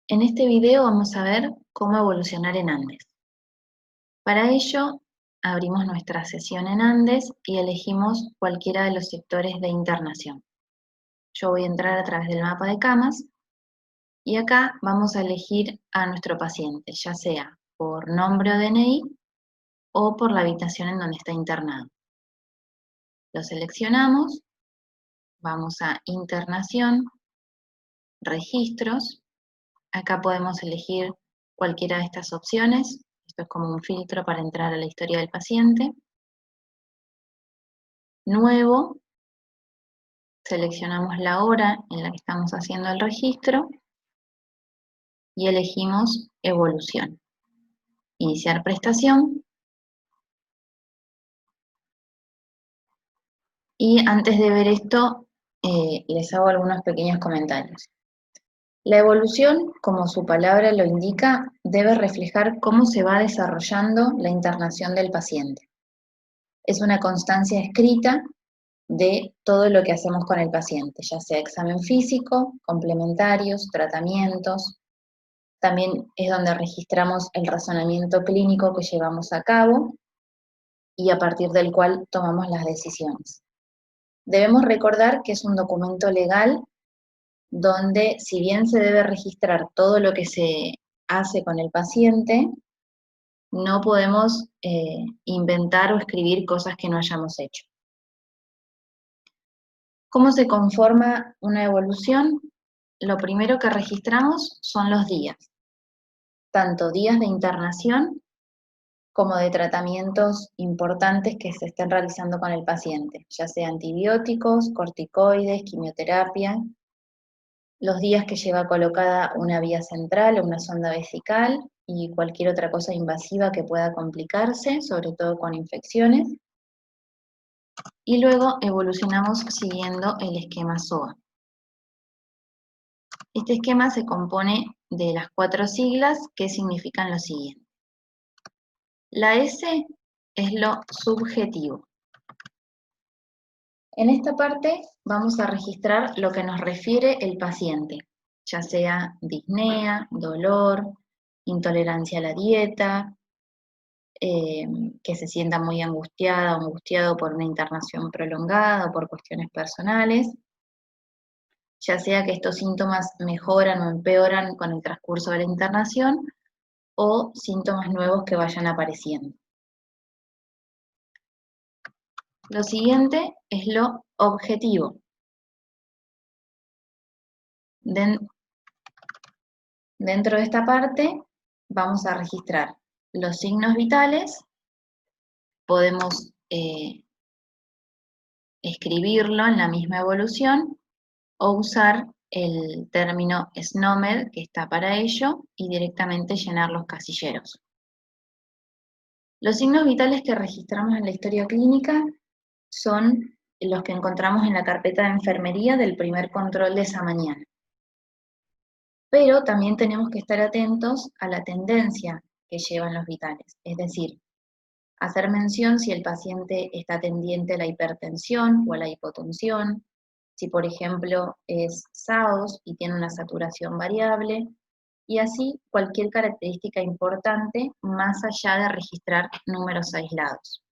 En este video vamos a ver cómo evolucionar en Andes. Para ello, abrimos nuestra sesión en Andes y elegimos cualquiera de los sectores de internación. Yo voy a entrar a través del mapa de camas y acá vamos a elegir a nuestro paciente, ya sea por nombre o DNI o por la habitación en donde está internado. Lo seleccionamos, vamos a internación, registros. Acá podemos elegir cualquiera de estas opciones. Esto es como un filtro para entrar a la historia del paciente. Nuevo, seleccionamos la hora en la que estamos haciendo el registro y elegimos evolución. Iniciar prestación. Y antes de ver esto, les hago algunos pequeños comentarios. La evolución, como su palabra lo indica, debe reflejar cómo se va desarrollando la internación del paciente. Es una constancia escrita de todo lo que hacemos con el paciente, ya sea examen físico, complementarios, tratamientos. También es donde registramos el razonamiento clínico que llevamos a cabo y a partir del cual tomamos las decisiones. Debemos recordar que es un documento legal donde, si bien se debe registrar todo lo que se hace con el paciente, no podemos inventar o escribir cosas que no hayamos hecho. ¿Cómo se conforma una evolución? Lo primero que registramos son los días, tanto días de internación como de tratamientos importantes que se estén realizando con el paciente, ya sea antibióticos, corticoides, quimioterapia, los días que lleva colocada una vía central o una sonda vesical y cualquier otra cosa invasiva que pueda complicarse, sobre todo con infecciones. Y luego evolucionamos siguiendo el esquema SOA. Este esquema se compone de las 4 siglas que significan lo siguiente. La S es lo subjetivo. En esta parte vamos a registrar lo que nos refiere el paciente, ya sea disnea, dolor, intolerancia a la dieta, que se sienta muy angustiada o angustiado por una internación prolongada o por cuestiones personales, ya sea que estos síntomas mejoran o empeoran con el transcurso de la internación o síntomas nuevos que vayan apareciendo. Lo siguiente es lo objetivo. Dentro de esta parte vamos a registrar los signos vitales, podemos escribirlo en la misma evolución o usar el término SNOMED que está para ello y directamente llenar los casilleros. Los signos vitales que registramos en la historia clínica son los que encontramos en la carpeta de enfermería del primer control de esa mañana. Pero también tenemos que estar atentos a la tendencia que llevan los vitales, es decir, hacer mención si el paciente está tendiente a la hipertensión o a la hipotensión, si por ejemplo es SAOS y tiene una saturación variable, y así cualquier característica importante más allá de registrar números aislados.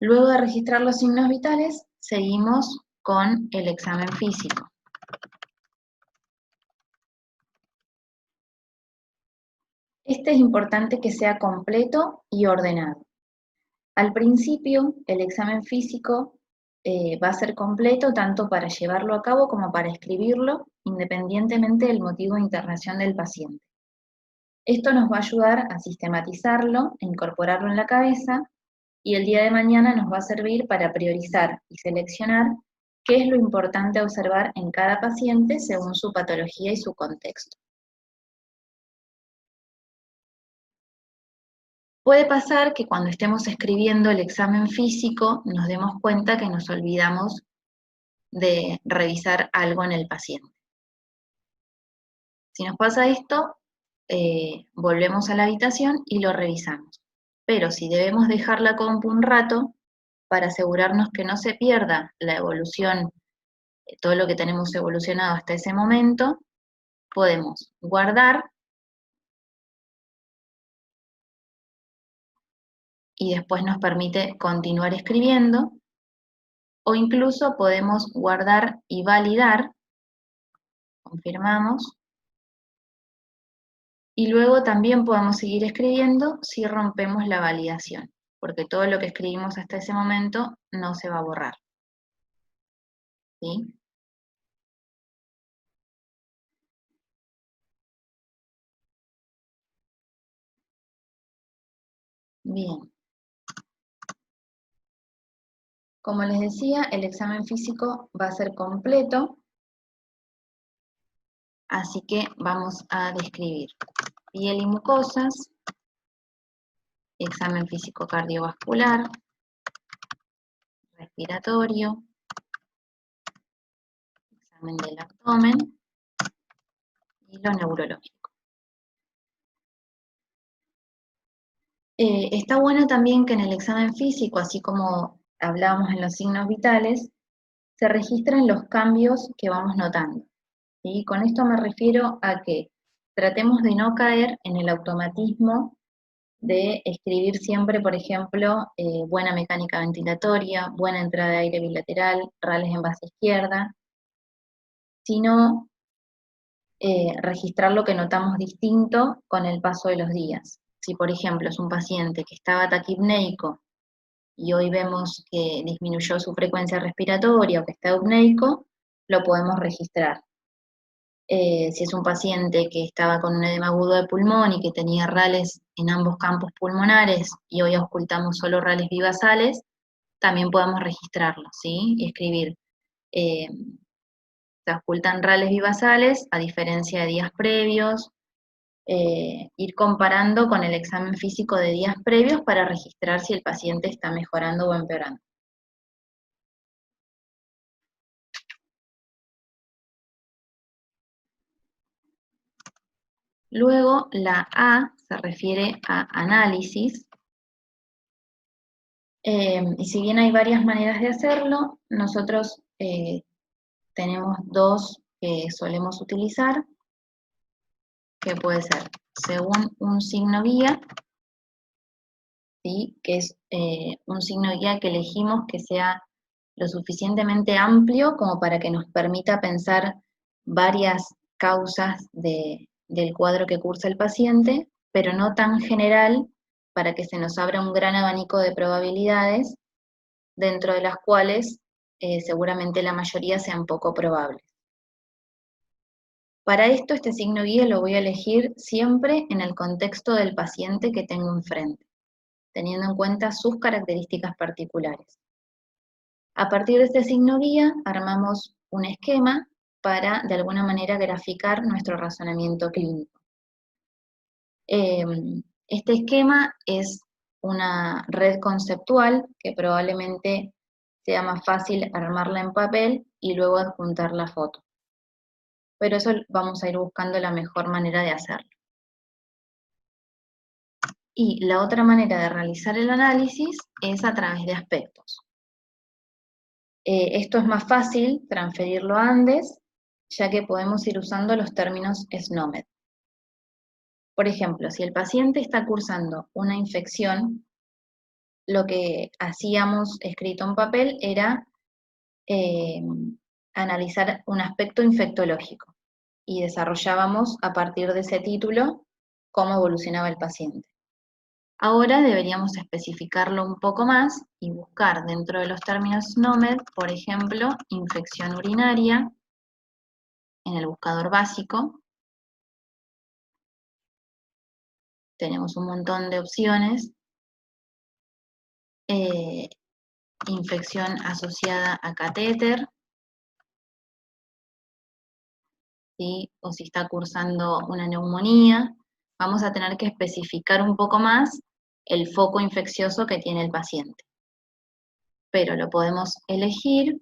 Luego de registrar los signos vitales, seguimos con el examen físico. Este es importante que sea completo y ordenado. Al principio, el examen físico va a ser completo tanto para llevarlo a cabo como para escribirlo, independientemente del motivo de internación del paciente. Esto nos va a ayudar a sistematizarlo, a incorporarlo en la cabeza, y el día de mañana nos va a servir para priorizar y seleccionar qué es lo importante a observar en cada paciente según su patología y su contexto. Puede pasar que cuando estemos escribiendo el examen físico nos demos cuenta que nos olvidamos de revisar algo en el paciente. Si nos pasa esto, volvemos a la habitación y lo revisamos. Pero si debemos dejar la compu un rato, para asegurarnos que no se pierda la evolución todo lo que tenemos evolucionado hasta ese momento, podemos guardar y después nos permite continuar escribiendo, o incluso podemos guardar y validar, confirmamos, y luego también podemos seguir escribiendo si rompemos la validación, porque todo lo que escribimos hasta ese momento no se va a borrar, ¿sí? Bien, como les decía, el examen físico va a ser completo, así que vamos a describir piel y mucosas, examen físico cardiovascular, respiratorio, examen del abdomen y lo neurológico. Está bueno también que en el examen físico, así como hablábamos en los signos vitales, se registren los cambios que vamos notando, ¿sí? Con esto me refiero a que tratemos de no caer en el automatismo de escribir siempre, por ejemplo, buena mecánica ventilatoria, buena entrada de aire bilateral, rales en base izquierda, sino registrar lo que notamos distinto con el paso de los días. Si, por ejemplo, es un paciente que estaba taquipneico y hoy vemos que disminuyó su frecuencia respiratoria o que está eupneico, lo podemos registrar. Si es un paciente que estaba con un edema agudo de pulmón y que tenía rales en ambos campos pulmonares y hoy auscultamos solo rales bivasales, también podemos registrarlo, ¿sí? Y escribir, eh, se auscultan rales bivasales a diferencia de días previos, ir comparando con el examen físico de días previos para registrar si el paciente está mejorando o empeorando. Luego, la A se refiere a análisis, y si bien hay varias maneras de hacerlo, nosotros tenemos dos que solemos utilizar, que puede ser según un signo guía, ¿sí? Que es un signo guía que elegimos que sea lo suficientemente amplio como para que nos permita pensar varias causas del cuadro que cursa el paciente, pero no tan general para que se nos abra un gran abanico de probabilidades, dentro de las cuales seguramente la mayoría sean poco probables. Para esto, este signo guía lo voy a elegir siempre en el contexto del paciente que tengo enfrente, teniendo en cuenta sus características particulares. A partir de este signo guía, armamos un esquema para, de alguna manera, graficar nuestro razonamiento clínico. Este esquema es una red conceptual que probablemente sea más fácil armarla en papel y luego adjuntar la foto. Pero eso vamos a ir buscando la mejor manera de hacerlo. Y la otra manera de realizar el análisis es a través de aspectos. Esto es más fácil transferirlo a Andes, ya que podemos ir usando los términos SNOMED. Por ejemplo, si el paciente está cursando una infección, lo que hacíamos escrito en papel era analizar un aspecto infectológico y desarrollábamos a partir de ese título cómo evolucionaba el paciente. Ahora deberíamos especificarlo un poco más y buscar dentro de los términos SNOMED, por ejemplo, infección urinaria en el buscador básico. Tenemos un montón de opciones. Infección asociada a catéter, ¿sí? O si está cursando una neumonía, vamos a tener que especificar un poco más el foco infeccioso que tiene el paciente. Pero lo podemos elegir,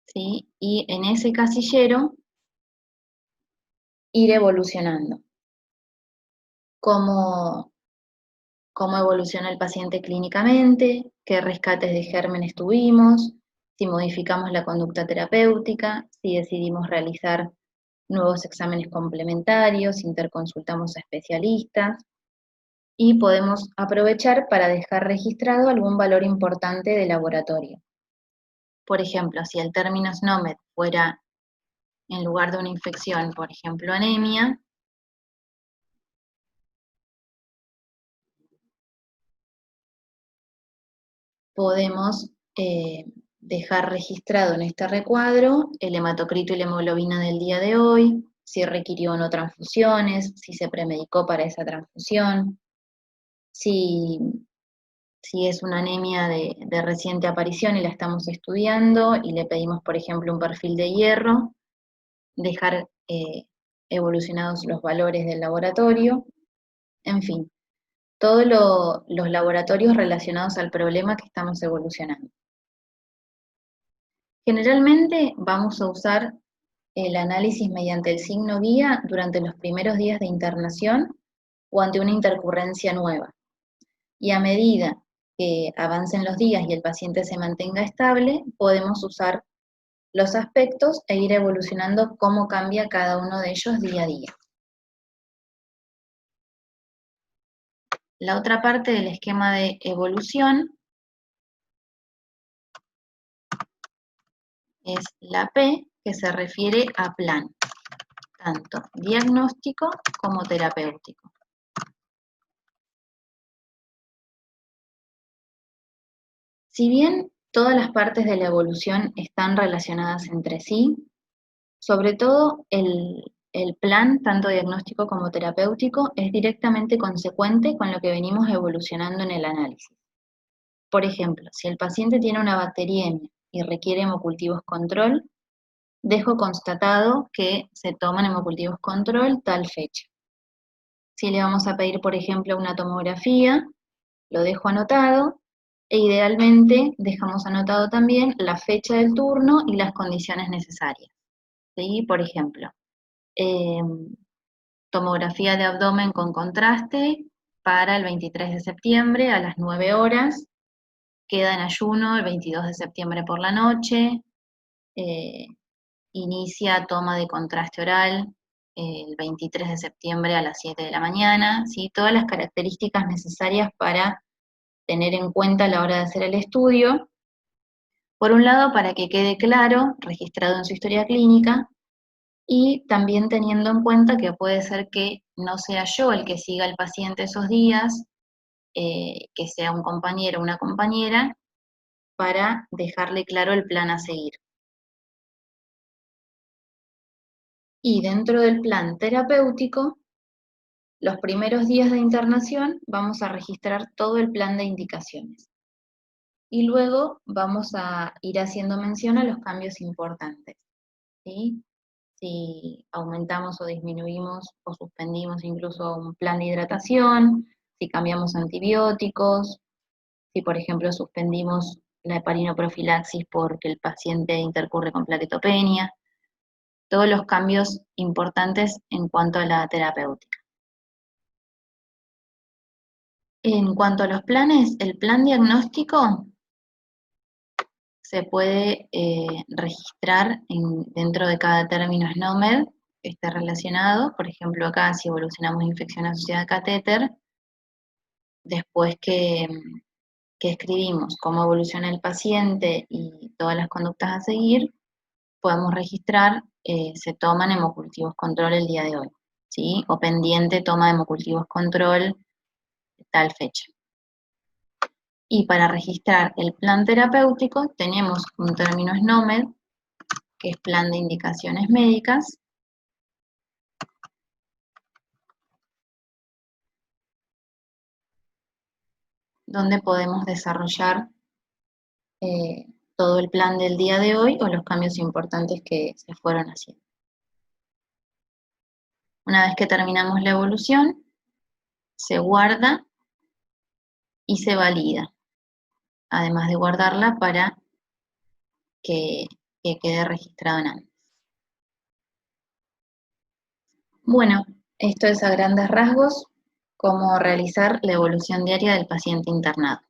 ¿sí? Y en ese casillero ir evolucionando. Cómo evoluciona el paciente clínicamente, qué rescates de gérmenes tuvimos, si modificamos la conducta terapéutica, si decidimos realizar nuevos exámenes complementarios, interconsultamos a especialistas y podemos aprovechar para dejar registrado algún valor importante de laboratorio. Por ejemplo, si el término SNOMED fuera, en lugar de una infección, por ejemplo, anemia, podemos dejar registrado en este recuadro el hematocrito y la hemoglobina del día de hoy, si requirió o no transfusiones, si se premedicó para esa transfusión, si es una anemia de reciente aparición y la estamos estudiando y le pedimos, por ejemplo, un perfil de hierro, dejar evolucionados los valores del laboratorio, en fin, todos los laboratorios relacionados al problema que estamos evolucionando. Generalmente vamos a usar el análisis mediante el signo guía durante los primeros días de internación o ante una intercurrencia nueva. Y a medida que avancen los días y el paciente se mantenga estable, podemos usar los aspectos e ir evolucionando cómo cambia cada uno de ellos día a día. La otra parte del esquema de evolución es la P, que se refiere a plan, tanto diagnóstico como terapéutico. Si bien todas las partes de la evolución están relacionadas entre sí, sobre todo el plan, tanto diagnóstico como terapéutico, es directamente consecuente con lo que venimos evolucionando en el análisis. Por ejemplo, si el paciente tiene una bacteriemia y requiere hemocultivos control, dejo constatado que se toman hemocultivos control tal fecha. Si le vamos a pedir, por ejemplo, una tomografía, lo dejo anotado e idealmente dejamos anotado también la fecha del turno y las condiciones necesarias. ¿Sí? Por ejemplo, tomografía de abdomen con contraste para el 23 de septiembre a las 9 horas, queda en ayuno el 22 de septiembre por la noche, inicia toma de contraste oral el 23 de septiembre a las 7 de la mañana, ¿sí? Todas las características necesarias para tener en cuenta a la hora de hacer el estudio. Por un lado, para que quede claro, registrado en su historia clínica, y también teniendo en cuenta que puede ser que no sea yo el que siga al paciente esos días, que sea un compañero o una compañera, para dejarle claro el plan a seguir. Y dentro del plan terapéutico, los primeros días de internación vamos a registrar todo el plan de indicaciones. Y luego vamos a ir haciendo mención a los cambios importantes, ¿sí? Si aumentamos o disminuimos o suspendimos incluso un plan de hidratación, si cambiamos antibióticos, si por ejemplo suspendimos la heparinoprofilaxis porque el paciente intercurre con plaquetopenia, todos los cambios importantes en cuanto a la terapéutica. En cuanto a los planes, el plan diagnóstico se puede registrar dentro de cada término SNOMED que esté relacionado. Por ejemplo, acá si evolucionamos infección asociada a catéter, después que escribimos cómo evoluciona el paciente y todas las conductas a seguir, podemos registrar, se toman hemocultivos control el día de hoy, ¿sí? O pendiente toma de hemocultivos control tal fecha. Y para registrar el plan terapéutico tenemos un término SNOMED, que es plan de indicaciones médicas, donde podemos desarrollar todo el plan del día de hoy o los cambios importantes que se fueron haciendo. Una vez que terminamos la evolución, se guarda y se valida, además de guardarla para que quede registrado en ANDES. Bueno, esto es a grandes rasgos cómo realizar la evolución diaria del paciente internado.